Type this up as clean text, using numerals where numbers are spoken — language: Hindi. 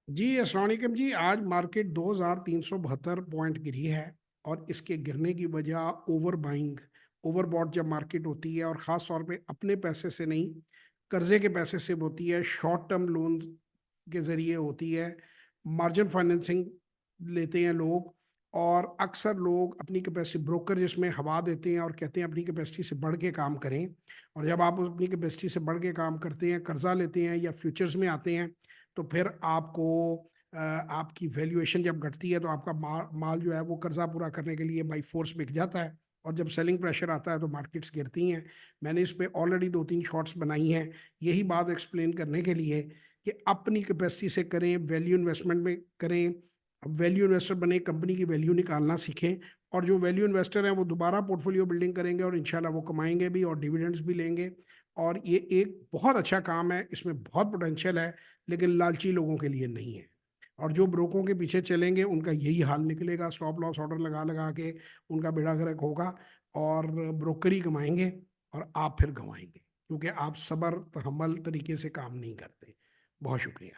जी अस्सलाम वालेकुम जी। आज मार्केट 2372 पॉइंट गिरी है और इसके गिरने की वजह ओवर बाइंग, ओवरबॉट जब मार्केट होती है और ख़ास तौर पे अपने पैसे से नहीं, कर्जे के पैसे से होती है, शॉर्ट टर्म लोन के ज़रिए होती है, मार्जिन फाइनेंसिंग लेते हैं लोग। और अक्सर लोग अपनी कैपेसिटी ब्रोकर जिसमें हवा देते हैं और कहते हैं अपनी कैपेसिटी से बढ़ के काम करें। और जब आप अपनी कैपेसिटी से बढ़ के काम करते हैं, कर्जा लेते हैं या फ्यूचर्स में आते हैं, तो फिर आपको आपकी वैल्यूएशन जब घटती है तो आपका माल जो है वो कर्जा पूरा करने के लिए बाई फोर्स बिक जाता है। और जब सेलिंग प्रेशर आता है तो मार्केट्स गिरती हैं। मैंने इस पे ऑलरेडी 2-3 शॉर्ट्स बनाई हैं, यही बात एक्सप्लेन करने के लिए कि अपनी कैपेसिटी से करें, वैल्यू इन्वेस्टमेंट में करें। वैल्यू इन्वेस्टर बने, कंपनी की वैल्यू निकालना सीखें। और जो वैल्यू इन्वेस्टर हैं वो दोबारा पोर्टफोलियो बिल्डिंग करेंगे और इंशाल्लाह वो कमाएंगे भी और डिविडेंड्स भी लेंगे। और ये एक बहुत अच्छा काम है, इसमें बहुत पोटेंशियल है, लेकिन लालची लोगों के लिए नहीं है। और जो ब्रोकों के पीछे चलेंगे उनका यही हाल निकलेगा, स्टॉप लॉस ऑर्डर लगा लगा के उनका बेड़ा गर्क होगा और ब्रोकर ही कमाएंगे और आप फिर गंवाएंगे, क्योंकि आप सब्र तहम्मुल तरीके से काम नहीं करते। बहुत शुक्रिया।